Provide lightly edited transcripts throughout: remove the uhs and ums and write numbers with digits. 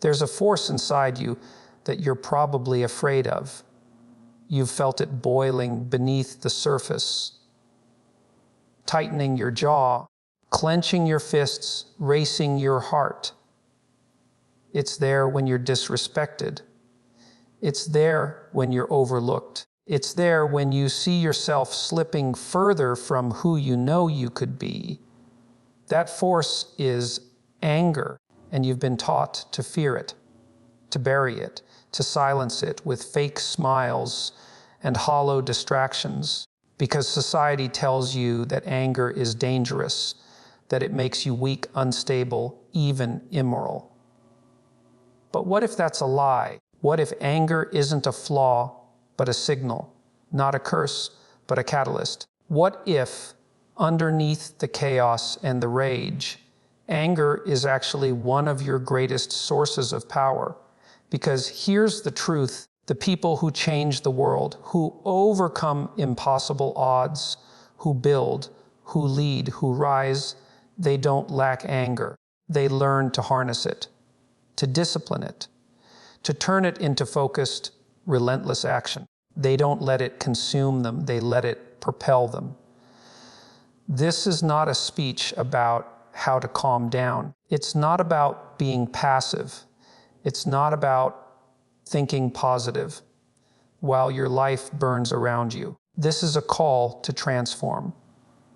There's a force inside you that you're probably afraid of. You've felt it boiling beneath the surface, tightening your jaw, clenching your fists, racing your heart. It's there when you're disrespected. It's there when you're overlooked. It's there when you see yourself slipping further from who you know you could be. That force is anger, and you've been taught to fear it, to bury it, to silence it with fake smiles and hollow distractions, because society tells you that anger is dangerous, that it makes you weak, unstable, even immoral. But what if that's a lie? What if anger isn't a flaw, but a signal? Not a curse, but a catalyst? What if, underneath the chaos and the rage, anger is actually one of your greatest sources of power? Because here's the truth: the people who change the world, who overcome impossible odds, who build, who lead, who rise, they don't lack anger. They learn to harness it, to discipline it, to turn it into focused, relentless action. They don't let it consume them, they let it propel them. This is not a speech about how to calm down. It's not about being passive. It's not about thinking positive while your life burns around you. This is a call to transform,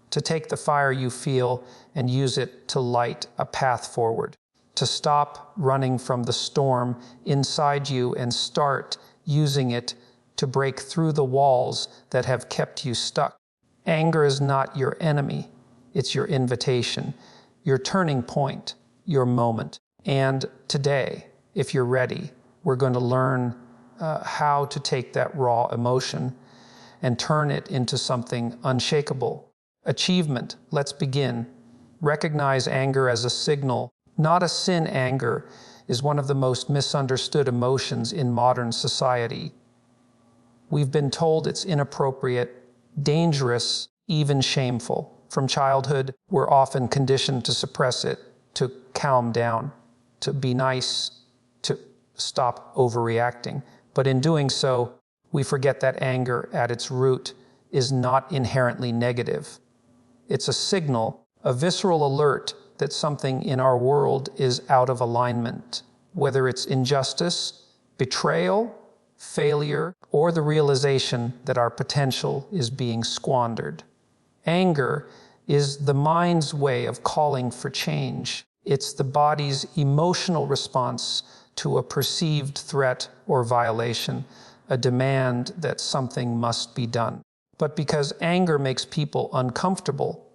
to take the fire you feel and use it to light a path forward, to stop running from the storm inside you and start using it to break through the walls that have kept you stuck. Anger is not your enemy. It's your invitation, your turning point, your moment. And today, if you're ready, we're going to learn how to take that raw emotion and turn it into something unshakable. Achievement. Let's begin. Recognize anger as a signal, not a sin. Anger is one of the most misunderstood emotions in modern society. We've been told it's inappropriate, dangerous, even shameful. From childhood, we're often conditioned to suppress it, to calm down, to be nice, to stop overreacting. But in doing so, we forget that anger at its root is not inherently negative. It's a signal, a visceral alert that something in our world is out of alignment, whether it's injustice, betrayal, failure, or the realization that our potential is being squandered. Anger is the mind's way of calling for change. It's the body's emotional response to a perceived threat or violation, a demand that something must be done. But because anger makes people uncomfortable,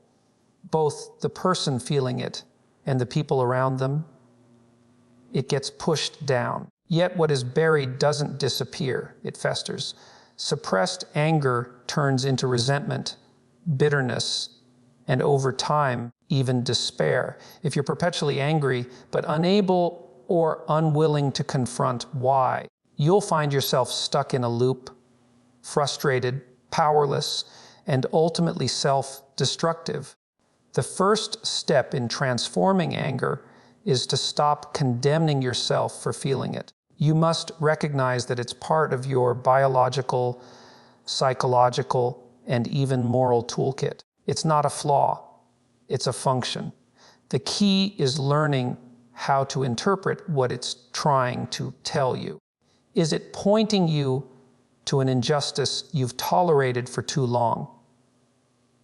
both the person feeling it and the people around them, it gets pushed down. Yet what is buried doesn't disappear, it festers. Suppressed anger turns into resentment, bitterness, and over time, even despair. If you're perpetually angry, but unable or unwilling to confront why, you'll find yourself stuck in a loop, frustrated, powerless, and ultimately self-destructive. The first step in transforming anger is to stop condemning yourself for feeling it. You must recognize that it's part of your biological, psychological, and even moral toolkit. It's not a flaw, it's a function. The key is learning how to interpret what it's trying to tell you. Is it pointing you to an injustice you've tolerated for too long?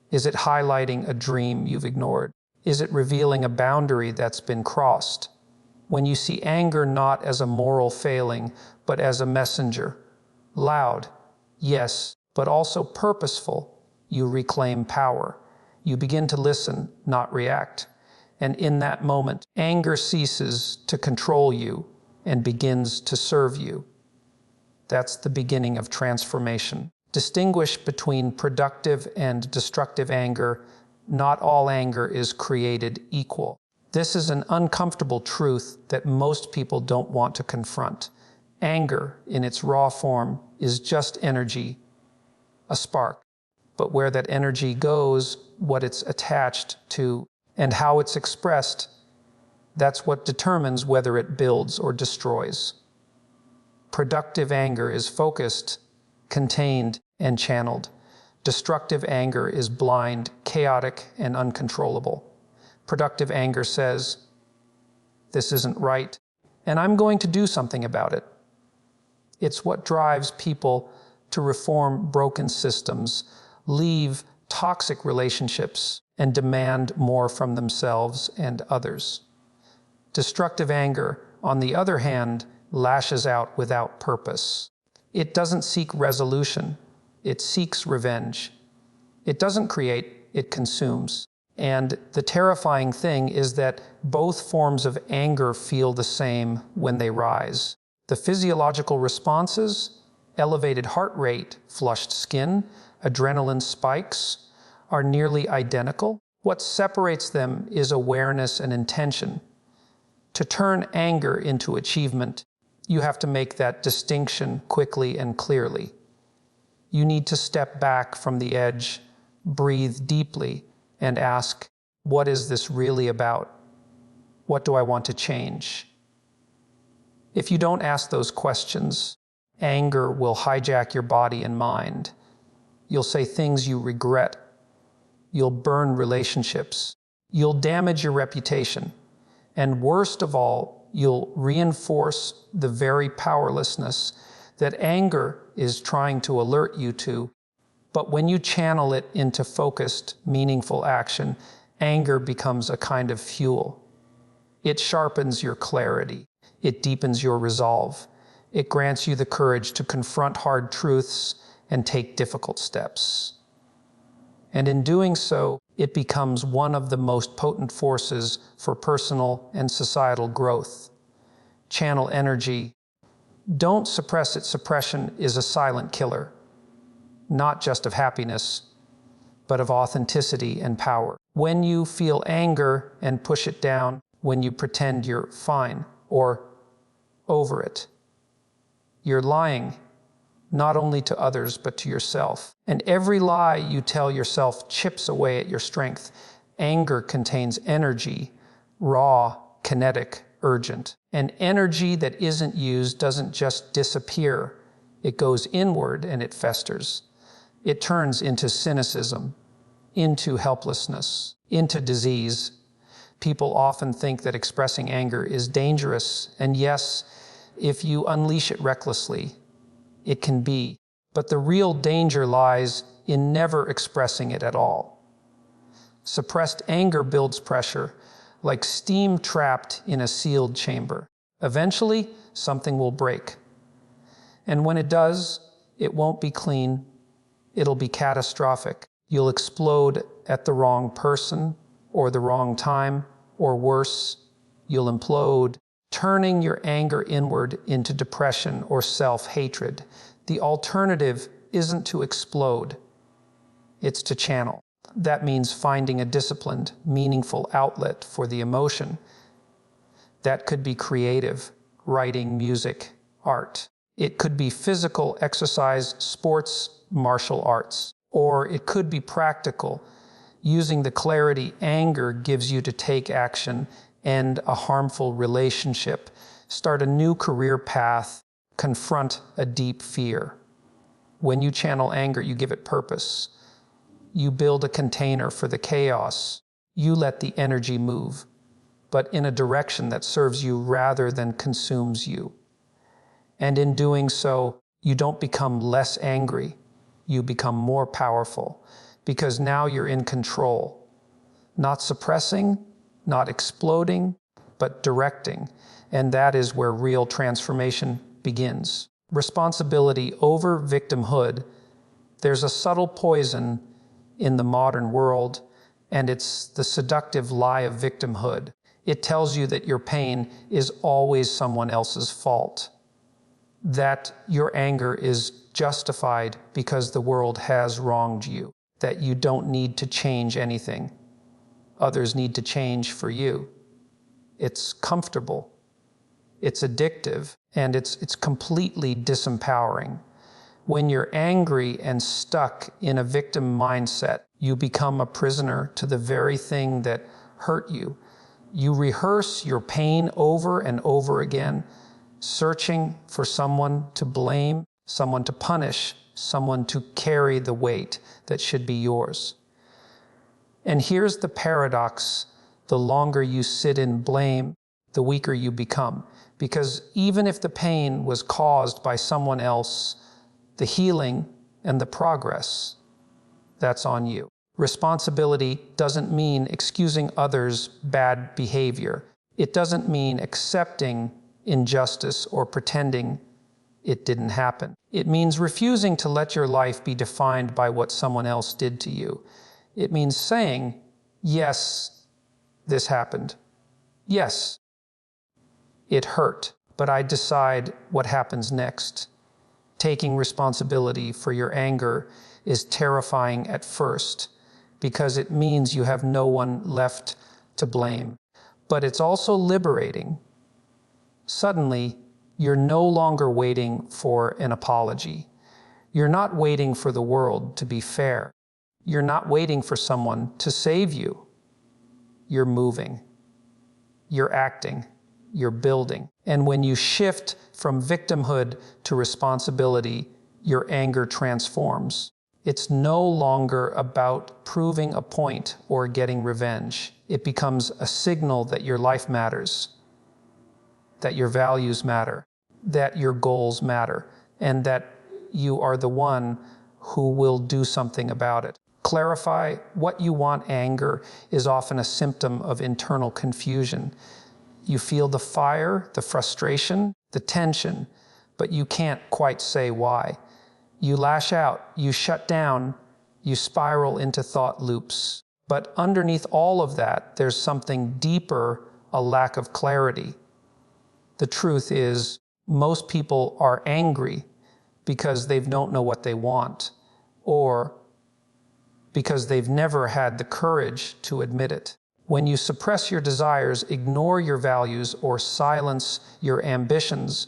Is it highlighting a dream you've ignored? Is it revealing a boundary that's been crossed? When you see anger not as a moral failing, but as a messenger, loud, yes, but also purposeful, you reclaim power. You begin to listen, not react. And in that moment, anger ceases to control you and begins to serve you. That's the beginning of transformation. Distinguish between productive and destructive anger. Not all anger is created equal. This is an uncomfortable truth that most people don't want to confront. Anger, in its raw form, is just energy, a spark. But where that energy goes, what it's attached to, and how it's expressed That's what determines whether it builds or destroys. Productive anger is focused, contained, and channeled. Destructive anger is blind, chaotic, and uncontrollable. Productive anger says, "This isn't right, and I'm going to do something about it." It's what drives people to reform broken systems, leave toxic relationships, and demand more from themselves and others. Destructive anger, on the other hand, lashes out without purpose. It doesn't seek resolution, it seeks revenge. It doesn't create, it consumes. And the terrifying thing is that both forms of anger feel the same when they rise. The physiological responses, elevated heart rate, flushed skin, adrenaline spikes, are nearly identical. What separates them is awareness and intention. To turn anger into achievement, you have to make that distinction quickly and clearly. You need to step back from the edge, breathe deeply, and ask, what is this really about? What do I want to change? If you don't ask those questions, anger will hijack your body and mind. You'll say things you regret. You'll burn relationships. You'll damage your reputation. And worst of all, you'll reinforce the very powerlessness that anger is trying to alert you to. But when you channel it into focused, meaningful action, anger becomes a kind of fuel. It sharpens your clarity. It deepens your resolve. It grants you the courage to confront hard truths and take difficult steps. And in doing so, it becomes one of the most potent forces for personal and societal growth. Channel energy. Don't suppress it. Suppression is a silent killer, not just of happiness, but of authenticity and power. When you feel anger and push it down, when you pretend you're fine or over it, you're lying, not only to others, but to yourself. And every lie you tell yourself chips away at your strength. Anger contains energy, raw, kinetic, urgent. And energy that isn't used doesn't just disappear. It goes inward and it festers. It turns into cynicism, into helplessness, into disease. People often think that expressing anger is dangerous, and yes, if you unleash it recklessly, it can be. But the real danger lies in never expressing it at all. Suppressed anger builds pressure, like steam trapped in a sealed chamber. Eventually, something will break. And when it does, it won't be clean. It'll be catastrophic. You'll explode at the wrong person, or the wrong time, or worse, you'll implode, turning your anger inward into depression or self-hatred. The alternative isn't to explode, it's to channel. That means finding a disciplined, meaningful outlet for the emotion. That could be creative, writing, music, art. It could be physical exercise, sports, martial arts. Or it could be practical, using the clarity anger gives you to take action, end a harmful relationship, start a new career path, confront a deep fear. When you channel anger, you give it purpose. You build a container for the chaos. You let the energy move, but in a direction that serves you rather than consumes you. And in doing so, you don't become less angry. You become more powerful, because now you're in control. Not suppressing, not exploding, but directing. And that is where real transformation begins. Responsibility over victimhood. There's a subtle poison in the modern world, and it's the seductive lie of victimhood. It tells you that your pain is always someone else's fault, that your anger is justified because the world has wronged you, that you don't need to change anything. Others need to change for you. It's comfortable, it's addictive, and it's completely disempowering. When you're angry and stuck in a victim mindset, you become a prisoner to the very thing that hurt you. You rehearse your pain over and over again, searching for someone to blame, someone to punish, someone to carry the weight that should be yours. And here's the paradox: the longer you sit in blame, the weaker you become. Because even if the pain was caused by someone else, the healing and the progress, that's on you. Responsibility doesn't mean excusing others' bad behavior. It doesn't mean accepting injustice or pretending it didn't happen. It means refusing to let your life be defined by what someone else did to you. It means saying, yes, this happened. Yes, it hurt, but I decide what happens next. Taking responsibility for your anger is terrifying at first, because it means you have no one left to blame. But it's also liberating. Suddenly, you're no longer waiting for an apology. You're not waiting for the world to be fair. You're not waiting for someone to save you. You're moving. You're acting. You're building. And when you shift from victimhood to responsibility, your anger transforms. It's no longer about proving a point or getting revenge. It becomes a signal that your life matters, that your values matter, that your goals matter, and that you are the one who will do something about it. Clarify what you want. Anger is often a symptom of internal confusion. You feel the fire, the frustration, the tension, but you can't quite say why. You lash out, you shut down, you spiral into thought loops. But underneath all of that, there's something deeper, a lack of clarity. The truth is, most people are angry because they don't know what they want, or because they've never had the courage to admit it. When you suppress your desires, ignore your values, or silence your ambitions,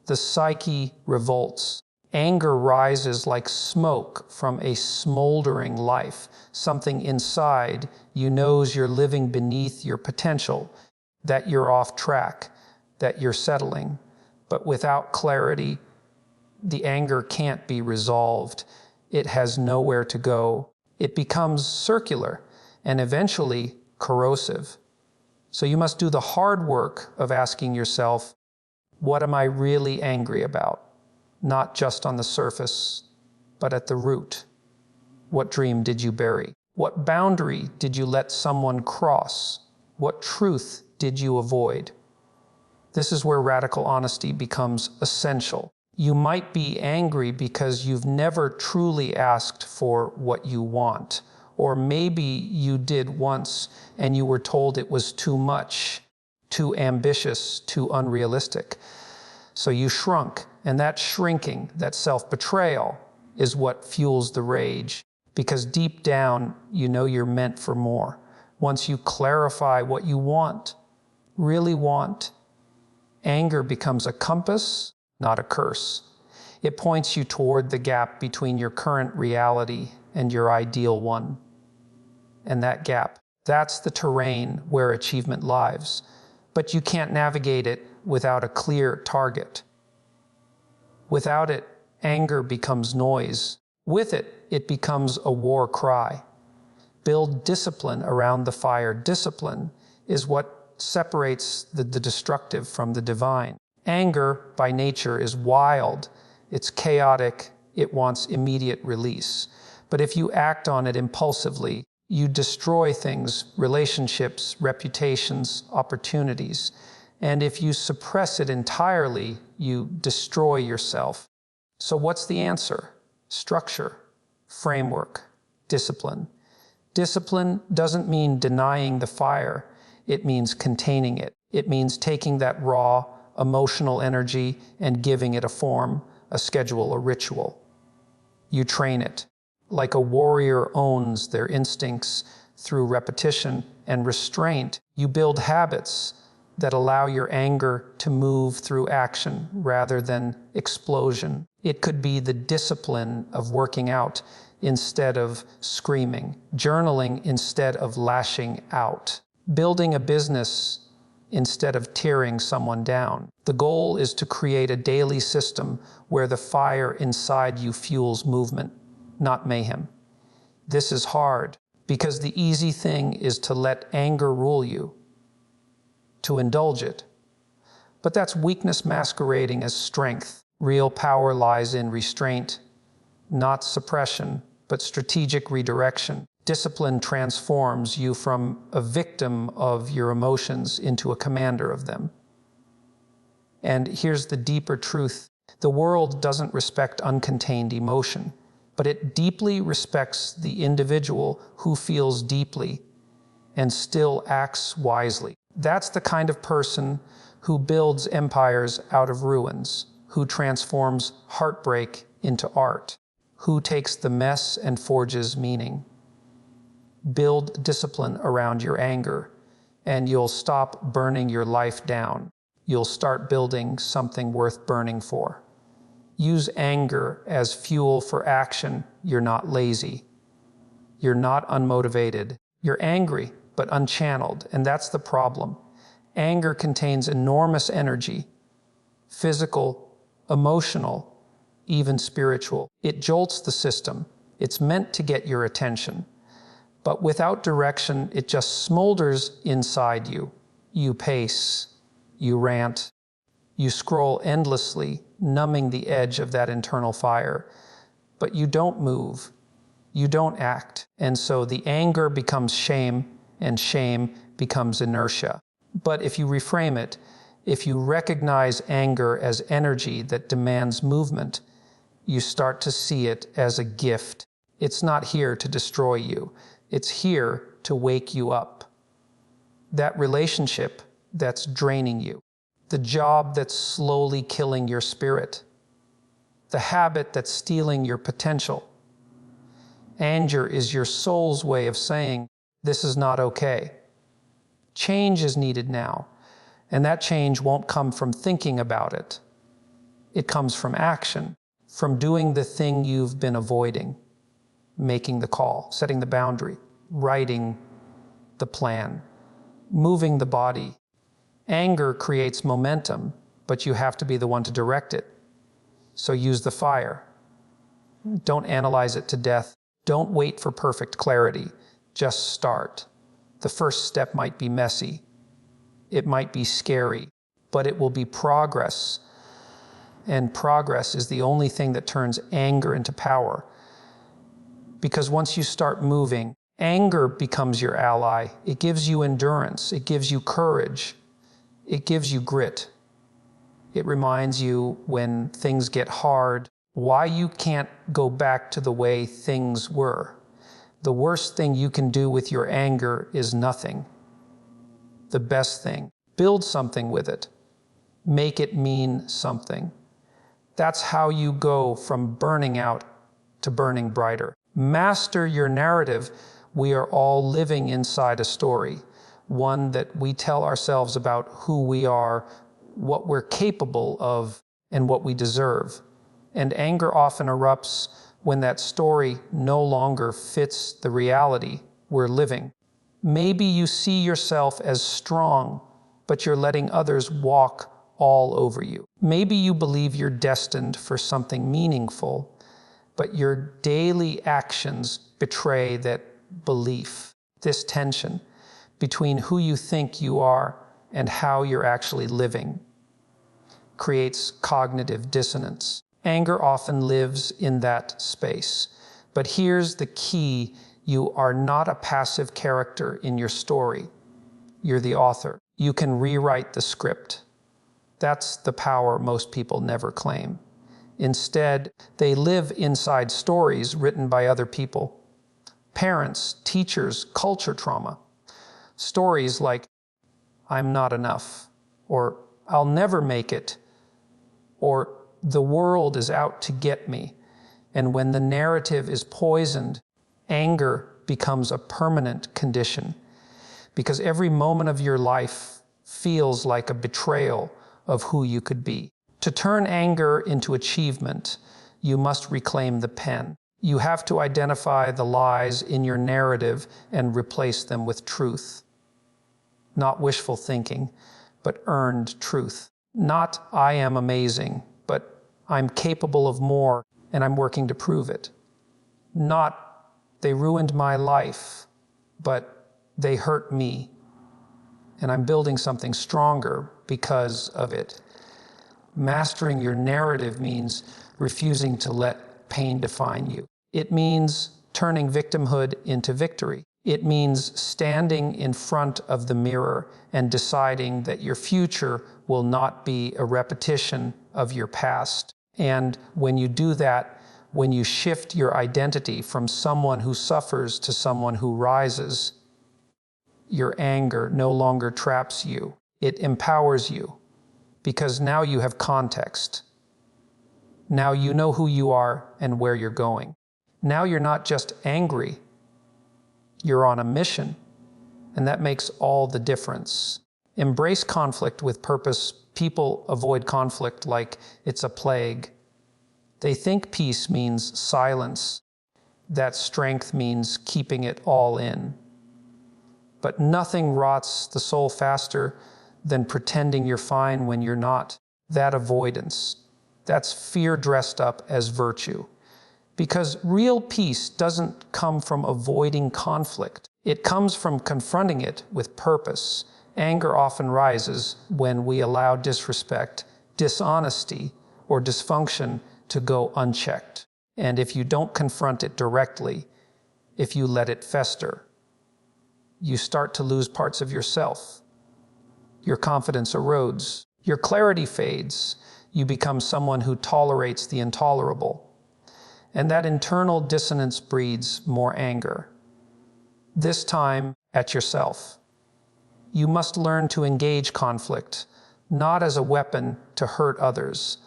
the psyche revolts. Anger rises like smoke from a smoldering life. Something inside you knows you're living beneath your potential, that you're off track, that you're settling. But without clarity, the anger can't be resolved. It has nowhere to go. It becomes circular and eventually corrosive. So you must do the hard work of asking yourself, what am I really angry about? Not just on the surface, but at the root. What dream did you bury? What boundary did you let someone cross? What truth did you avoid? This is where radical honesty becomes essential. You might be angry because you've never truly asked for what you want. Or maybe you did once and you were told it was too much, too ambitious, too unrealistic. So you shrunk, and that shrinking, that self-betrayal, is what fuels the rage. Because deep down, you know you're meant for more. Once you clarify what you want, really want, anger becomes a compass, not a curse. It points you toward the gap between your current reality and your ideal one. And that gap, that's the terrain where achievement lives. But you can't navigate it without a clear target. Without it, anger becomes noise. With it, it becomes a war cry. Build discipline around the fire. Discipline is what separates the destructive from the divine. Anger, by nature, is wild. It's chaotic. It wants immediate release. But if you act on it impulsively, you destroy things, relationships, reputations, opportunities. And if you suppress it entirely, you destroy yourself. So what's the answer? Structure, framework, discipline. Discipline doesn't mean denying the fire. It means containing it. It means taking that raw, emotional energy and giving it a form, a schedule, a ritual. You train it. Like a warrior owns their instincts through repetition and restraint, you build habits that allow your anger to move through action rather than explosion. It could be the discipline of working out instead of screaming, journaling instead of lashing out, building a business instead of tearing someone down. The goal is to create a daily system where the fire inside you fuels movement, not mayhem. This is hard because the easy thing is to let anger rule you, to indulge it. But that's weakness masquerading as strength. Real power lies in restraint, not suppression, but strategic redirection. Discipline transforms you from a victim of your emotions into a commander of them. And here's the deeper truth. The world doesn't respect uncontained emotion, but it deeply respects the individual who feels deeply and still acts wisely. That's the kind of person who builds empires out of ruins, who transforms heartbreak into art, who takes the mess and forges meaning. Build discipline around your anger, and you'll stop burning your life down. You'll start building something worth burning for. Use anger as fuel for action. You're not lazy. You're not unmotivated. You're angry, but unchanneled, and that's the problem. Anger contains enormous energy, physical, emotional, even spiritual. It jolts the system. It's meant to get your attention. But without direction, it just smolders inside you. You pace, you rant, you scroll endlessly, numbing the edge of that internal fire. But you don't move, you don't act. And so the anger becomes shame, and shame becomes inertia. But if you reframe it, if you recognize anger as energy that demands movement, you start to see it as a gift. It's not here to destroy you. It's here to wake you up. That relationship that's draining you, the job that's slowly killing your spirit, the habit that's stealing your potential. Anger is your soul's way of saying, this is not okay. Change is needed now, and that change won't come from thinking about it. It comes from action, from doing the thing you've been avoiding. Making the call, setting the boundary, writing the plan, moving the body. Anger creates momentum, but you have to be the one to direct it. So use the fire. Don't analyze it to death. Don't wait for perfect clarity. Just start. The first step might be messy. It might be scary, but it will be progress. And progress is the only thing that turns anger into power. Because once you start moving, anger becomes your ally. It gives you endurance. It gives you courage. It gives you grit. It reminds you when things get hard, why you can't go back to the way things were. The worst thing you can do with your anger is nothing. The best thing, build something with it. Make it mean something. That's how you go from burning out to burning brighter. Master your narrative. We are all living inside a story, one that we tell ourselves about who we are, what we're capable of, and what we deserve. And anger often erupts when that story no longer fits the reality we're living. Maybe you see yourself as strong, but you're letting others walk all over you. Maybe you believe you're destined for something meaningful, but your daily actions betray that belief. This tension between who you think you are and how you're actually living creates cognitive dissonance. Anger often lives in that space. But here's the key: you are not a passive character in your story. You're the author. You can rewrite the script. That's the power most people never claim. Instead, they live inside stories written by other people. Parents, teachers, culture trauma. Stories like, I'm not enough, or I'll never make it, or the world is out to get me. And when the narrative is poisoned, anger becomes a permanent condition, because every moment of your life feels like a betrayal of who you could be. To turn anger into achievement, you must reclaim the pen. You have to identify the lies in your narrative and replace them with truth. not wishful thinking, but earned truth. Not I am amazing, but I'm capable of more and I'm working to prove it. Not they ruined my life, but they hurt me and I'm building something stronger because of it. Mastering your narrative means refusing to let pain define you. It means turning victimhood into victory. It means standing in front of the mirror and deciding that your future will not be a repetition of your past. And when you do that, when you shift your identity from someone who suffers to someone who rises, your anger no longer traps you. It empowers you because now you have context. Now you know who you are and where you're going. Now you're not just angry, you're on a mission, and that makes all the difference. Embrace conflict with purpose. People avoid conflict like it's a plague. They think peace means silence, that strength means keeping it all in. But nothing rots the soul faster than pretending you're fine when you're not. That avoidance, that's fear dressed up as virtue. Because real peace doesn't come from avoiding conflict. It comes from confronting it with purpose. Anger often rises when we allow disrespect, dishonesty, or dysfunction to go unchecked. And if you don't confront it directly, if you let it fester, you start to lose parts of yourself. Your confidence erodes. Your clarity fades. You become someone who tolerates the intolerable. And that internal dissonance breeds more anger. This time at yourself. You must learn to engage conflict, not as a weapon to hurt others,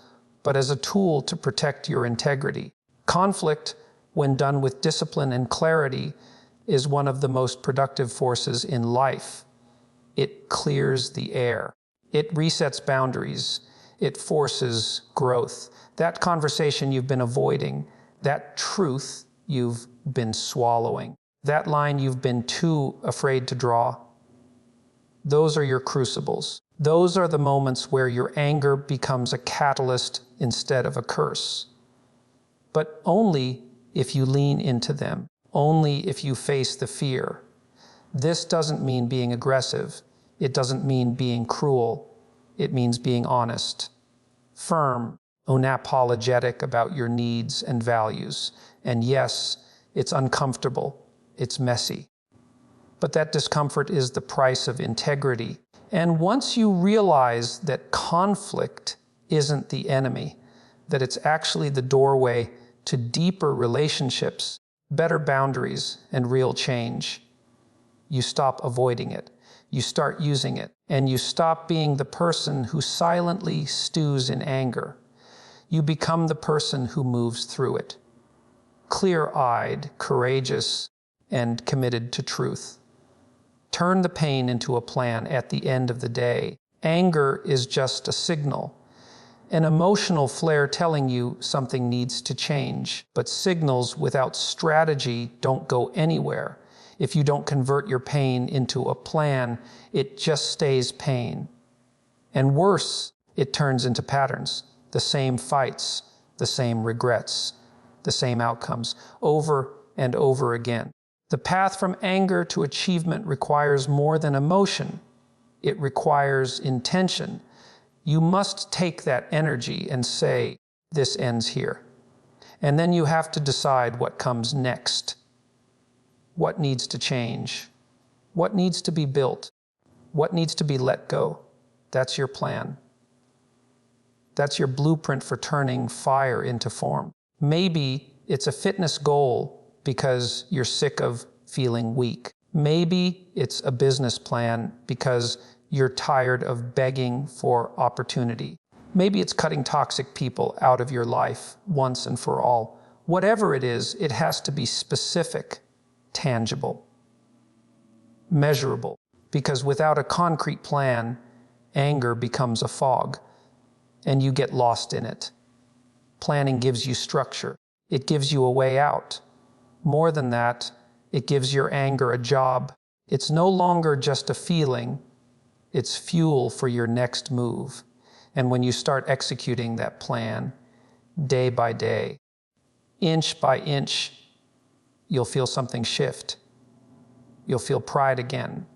but as a tool to protect your integrity. Conflict, when done with discipline and clarity, is one of the most productive forces in life. It clears the air. It resets boundaries. It forces growth. That conversation you've been avoiding, that truth you've been swallowing, that line you've been too afraid to draw, those are your crucibles. Those are the moments where your anger becomes a catalyst instead of a curse. But only if you lean into them, only if you face the fear. This doesn't mean being aggressive. It doesn't mean being cruel. It means being honest, firm, unapologetic about your needs and values. And yes, it's uncomfortable, it's messy. But that discomfort is the price of integrity. And once you realize that conflict isn't the enemy, that it's actually the doorway to deeper relationships, better boundaries, and real change, you stop avoiding it. You start using it, and you stop being the person who silently stews in anger. You become the person who moves through it, clear-eyed, courageous, and committed to truth. Turn the pain into a plan at the end of the day. Anger is just a signal, an emotional flare telling you something needs to change. But signals without strategy don't go anywhere. If you don't convert your pain into a plan, it just stays pain. And worse, it turns into patterns, the same fights, the same regrets, the same outcomes, over and over again. The path from anger to achievement requires more than emotion. It requires intention. You must take that energy and say, this ends here. And then you have to decide what comes next. What needs to change? What needs to be built? What needs to be let go? That's your plan. That's your blueprint for turning fire into form. Maybe it's a fitness goal because you're sick of feeling weak. Maybe it's a business plan because you're tired of begging for opportunity. Maybe it's cutting toxic people out of your life once and for all. Whatever it is, it has to be specific, tangible, measurable, because without a concrete plan, anger becomes a fog, and you get lost in it. Planning gives you structure. It gives you a way out. More than that, it gives your anger a job. It's no longer just a feeling. It's fuel for your next move. And when you start executing that plan day by day, inch by inch, you'll feel something shift. You'll feel pride again.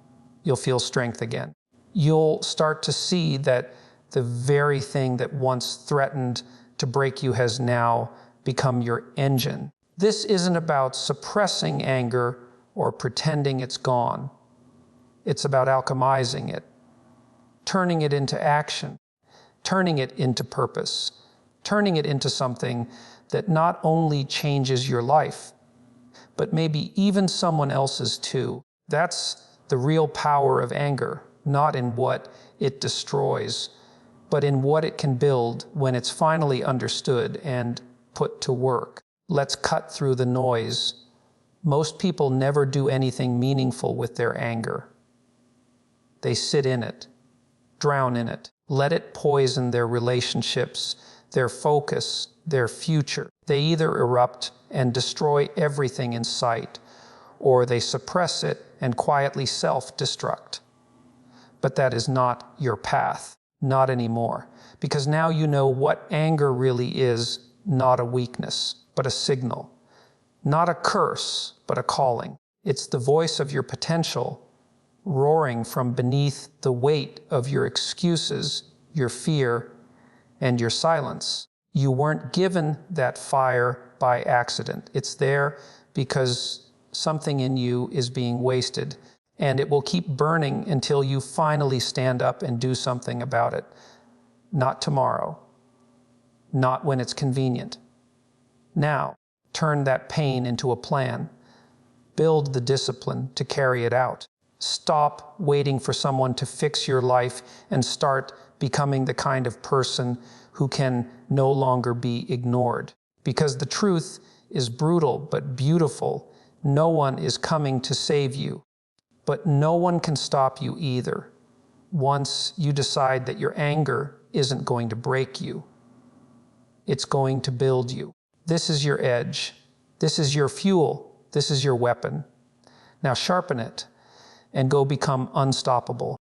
You'll feel strength again. You'll start to see that the very thing that once threatened to break you has now become your engine. This isn't about suppressing anger or pretending it's gone. It's about alchemizing it, turning it into action, turning it into purpose, turning it into something that not only changes your life, but maybe even someone else's too. That's the real power of anger, not in what it destroys, but in what it can build when it's finally understood and put to work. Let's cut through the noise. Most people never do anything meaningful with their anger. They sit in it, drown in it, let it poison their relationships, their focus, their future. They either erupt and destroy everything in sight, or they suppress it and quietly self-destruct. But that is not your path, not anymore, because now you know what anger really is, not a weakness, but a signal, not a curse, but a calling. It's the voice of your potential, roaring from beneath the weight of your excuses, your fear, and your silence. You weren't given that fire by accident. It's there because something in you is being wasted, and it will keep burning until you finally stand up and do something about it. Not tomorrow, not when it's convenient. Now, turn that pain into a plan. Build the discipline to carry it out. Stop waiting for someone to fix your life and start becoming the kind of person who can no longer be ignored. Because the truth is brutal but beautiful. No one is coming to save you, but no one can stop you either. Once you decide that your anger isn't going to break you, it's going to build you. This is your edge. This is your fuel. This is your weapon. Now sharpen it and go become unstoppable.